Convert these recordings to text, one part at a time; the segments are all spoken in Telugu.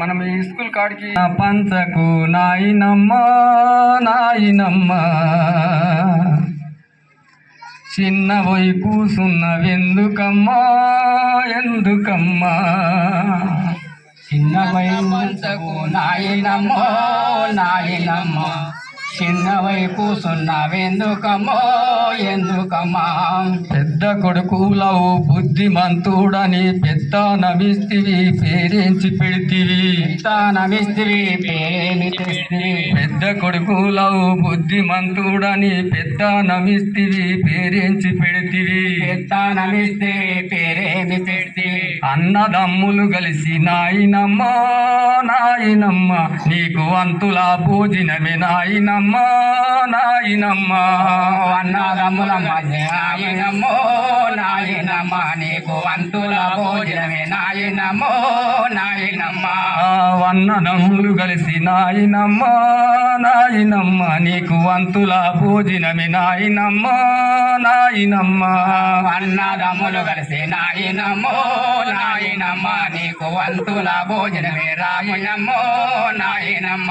మనం ఈ స్కూల్ కాడికి పంచకు నాయనమ్మ నాయనమ్మ చిన్న పోయి కూసున్నవెందుకమ్మా ఎందుకమ్మా చిన్న పంచకు నాయనమ్మ నాయనమ్మ చిన్న వైపు సున్నావెందుకమ్మో ఎందుకమ్మా పెద్ద కొడుకులవు బుద్ధిమంతుడని పెద్ద నమిస్తివి పేరించి పెడితివి నమిస్తివి పేరేమి తెస్తివి పెద్ద కొడుకులవు బుద్ధిమంతుడని పెద్ద నమిస్తివి పేరించి పెడితివి పెద్ద నమిస్తివి పేరేమి పెడితివి అన్నదమ్ములు కలిసి నాయనమ్మ నాయనమ్మ నీకు వంతుల భోజనమే నాయనమ్మ నాయనమ్మ అన్నదమ్ముల మధ్య నాయనమ్మో నాయనమ్మ నీకు వంతుల భోజనమే నాయనమ్మో నాయనమ్మ అన్నదమ్ములు కలిసి నాయనమ్మ నాయనమ్మ నీకు వంతుల భోజనమే నాయనమ్మ నాయనమ్మ అన్నదమ్ములు కలిసి నాయనమ్మో నాయనమ్మ నీకు వంతుల భోజనమే రాయనమ్మో నాయనమ్మ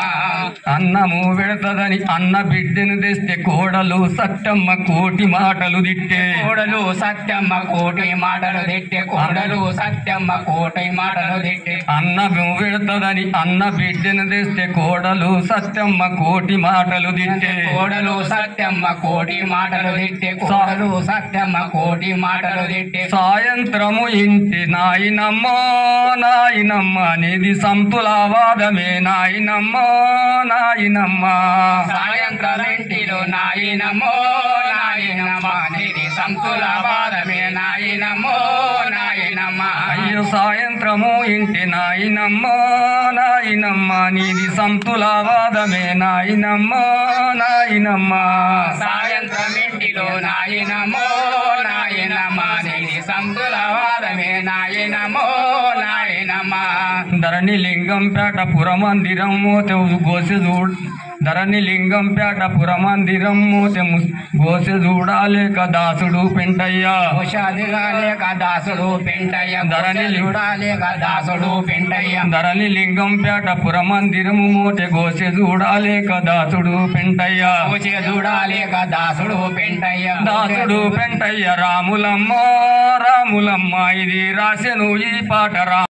అన్నము పెడతదని అన్న బిడ్డను తెస్తే కోడలు సత్తమ్మ కోటి మాటలు తిట్టే కోడలు సత్యమ్మ కోటి మాటలు తిట్టే కోడలు సత్యమ్మ కోటి మాటలు తిట్టే అన్నము పెడతదని అన్న బిడ్డను తెస్తే కోడలు సత్తమ్మ కోటి మాటలు తిట్టే కోడలు సత్యమ్మ కోటి మాటలు తిట్టే కోడలు సత్యమ్మ కోటి మాటలు తిట్టే సాయంత్రము ఇంటి నాయనమ్మ నాయనమ్మ నిధి సంతులవాదమే నాయనమ్మ నాయనమ్మ సాయంత్రం ఇంటిలో నాయనమ్మో నాయనమ్మ నిధి సంతులవాదమే నాయనమ్మో నాయనమ్మ అయ్యో సాయంత్రము ఇంటి నాయనమ్మ నాయనమ్మ నిధి సంతులవాదమే నాయనమ్మ నాయనమ్మ సాయంత్రం ఇంటిలో నాయనమ్మో నాయనమ్మ నిధి సంతులవాదమే నాయనమ్మో నాయనమ్మ ధరణి లింగంపేట పురమందిరం మోతే గోసె చూడు ధరణి లింగంపేట పురమందిరం మోతే గోసె చూడాలేక దాసుడు పెంటయ్యా లేక దాసుడు పెంటయ్య ధరణి చూడాలేక దాసుడు పెంటయ్య ధరణి లింగంపేట పురమందిరము మోతే గోసె చూడాలేక దాసుడు పెంటయ్యా చూడాలేక దాసుడు పెంటయ్య దాసుడు పెంటయ్య రాములమ్మ రాములమ్మ ఇది రాసెను ఈ పాట